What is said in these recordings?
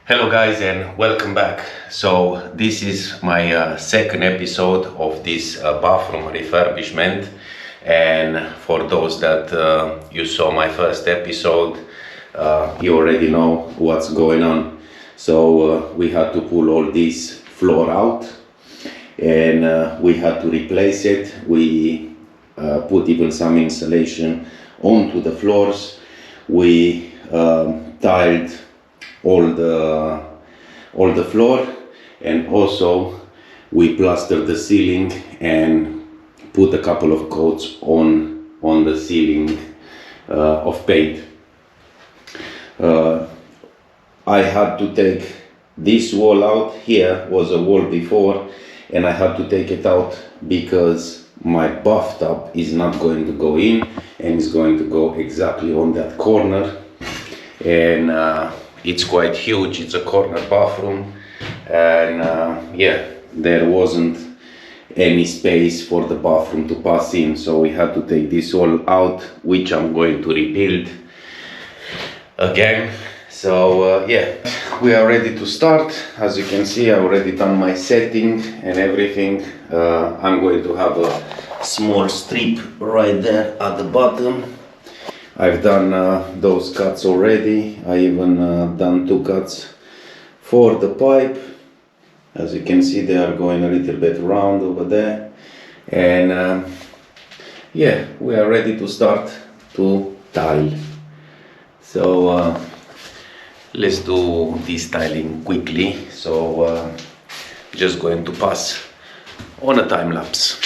Hello guys and welcome back. So this is my second episode of this bathroom refurbishment, and for those that you saw my first episode, you already know what's going on. So we had to pull all this floor out and we had to replace it. We put even some insulation onto the floors. We tiled all the floor, and also we plastered the ceiling and put a couple of coats on the ceiling of paint. I had to take this wall out. Here was a wall before, and I had to take it out because my bathtub is not going to go in and is going to go exactly on that corner, and it's quite huge. It's a corner bathroom, and yeah, there wasn't any space for the bathroom to pass in, so we had to take this all out, which I'm going to rebuild again. So yeah, we are ready to start. As you can see, I already done my setting and everything. I'm going to have a small strip right there at the bottom. I've done those cuts already. I even done 2 cuts for the pipe. As you can see, they are going a little bit round over there, and yeah, we are ready to start to tile. So let's do this tiling quickly. So just going to pass on a time lapse.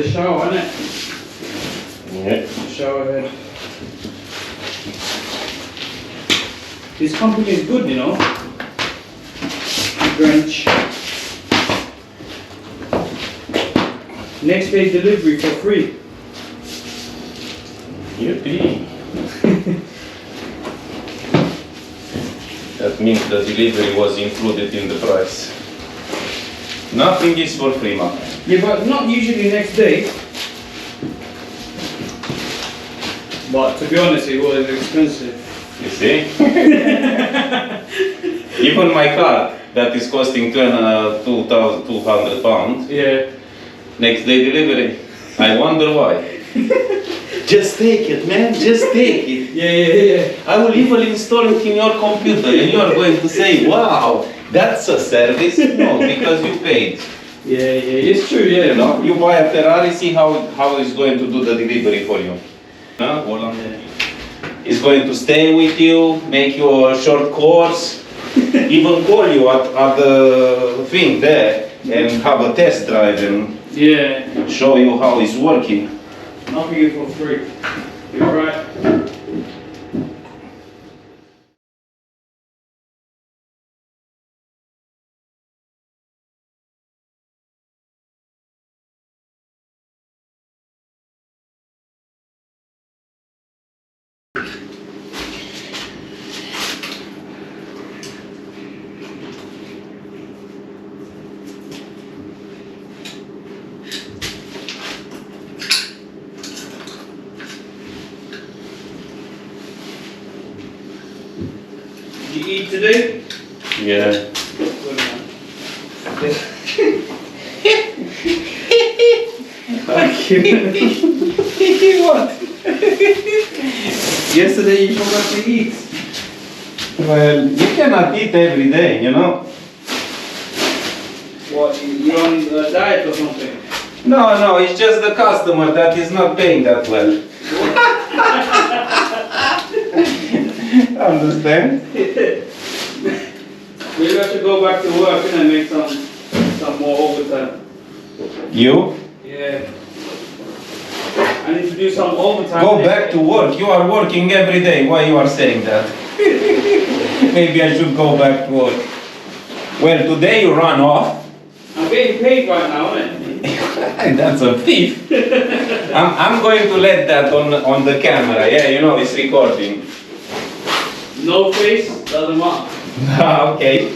the shower, isn't it? Yeah. Shower head. This company is good, you know. Drench. Next day delivery for free. Yippee. That means the delivery was included in the price. Nothing is for free, man. Yeah, but not usually next day. But to be honest, it was expensive. You see? Even my car, that is costing £2,200, Yeah. next day delivery. I wonder why. Just take it, man, just take it. Yeah. I will even install it in your computer and you are going to say, wow, that's a service. No, because you paid. Yeah, it's true, yeah. You know, you buy a Ferrari, see how it's going to do the delivery for you. No? It's going to stay with you, make you a short course, even call you at the thing there and have a test drive and show you how it's working. Nothing is for free. You're right. Did you eat today? Yeah. Good man. What? Yesterday you forgot to eat. Well, you cannot eat every day, you know? What, you're on a diet or something? No, it's just the customer that is not paying that well. Understand? Maybe I should go back to work and make some more overtime. You? Yeah. I need to do some overtime. Go back to work. You are working every day. Why you are saying that? Maybe I should go back to work. Well, today you run off. I'm getting paid right now, isn't it? That's a thief. I'm going to let that on the camera. Yeah, you know it's recording. No face, doesn't matter. Okay.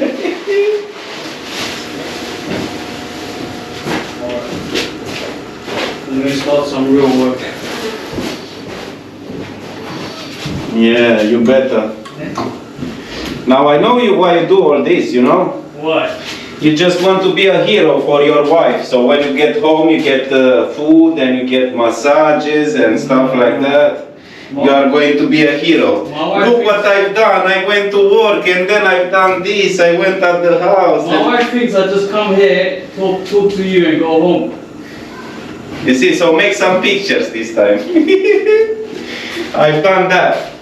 Alright. Let me start some real work. Yeah, you better. Now I know why you do all this, you know? What? You just want to be a hero for your wife. So when you get home, you get food and you get massages and stuff like that. You are going to be a hero. Look what I've done. I went to work and then I've done this. I went at the house. My wife thinks I just come here, talk to you and go home. You see, so make some pictures this time. I've done that.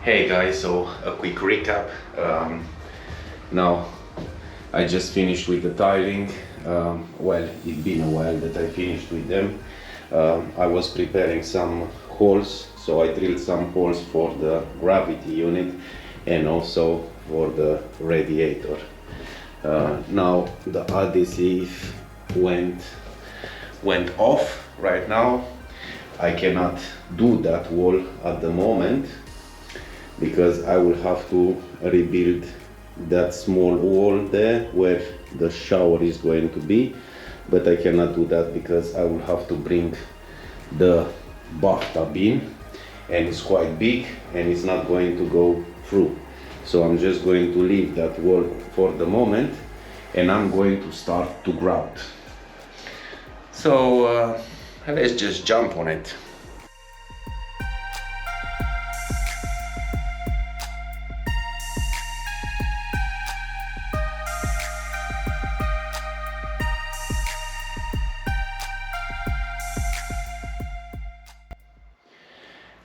Hey guys, so a quick recap. Now I just finished with the tiling. Well, it's been a while that I finished with them. I was preparing some holes, so I drilled some holes for the gravity unit and also for the radiator. Now the adhesive went off right now. I cannot do that wall at the moment because I will have to rebuild that small wall there where the shower is going to be, but I cannot do that because I will have to bring the bathtub in, and it's quite big and it's not going to go through. So I'm just going to leave that wall for the moment and I'm going to start to grout. So let's just jump on it.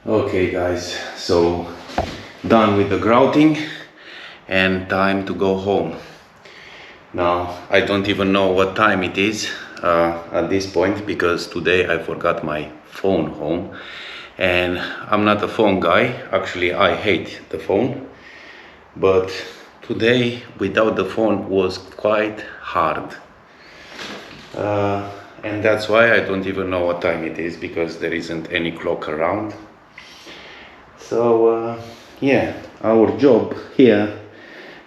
Okay guys, so done with the grouting and time to go home. Now I don't even know what time it is at this point because today I forgot my phone home, and I'm not a phone guy. Actually, I hate the phone, but today without the phone was quite hard. And that's why I don't even know what time it is because there isn't any clock around. So yeah, our job here,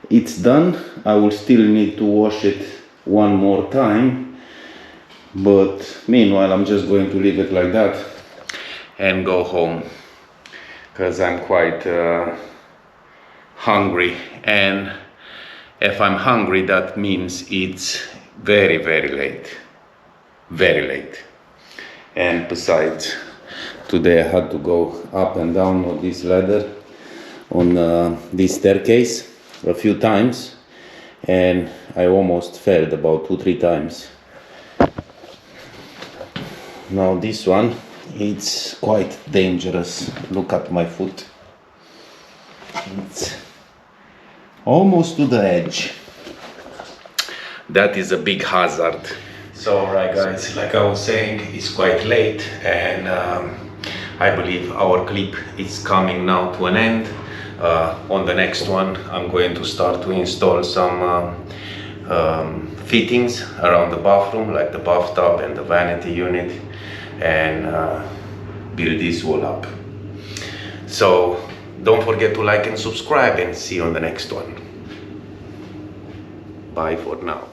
it's done. I will still need to wash it one more time, but meanwhile I'm just going to leave it like that and go home because I'm quite hungry, and if I'm hungry that means it's very late. And besides, today I had to go up and down on this ladder, on this staircase a few times, and I almost fell about 2-3 times. Now this one, it's quite dangerous. Look at my foot. It's almost to the edge. That is a big hazard. So right guys, like I was saying, it's quite late, and I believe our clip is coming now to an end. On the next one I'm going to start to install some fittings around the bathroom, like the bathtub and the vanity unit, and build this wall up. So don't forget to like and subscribe, and see you on the next one. Bye for now.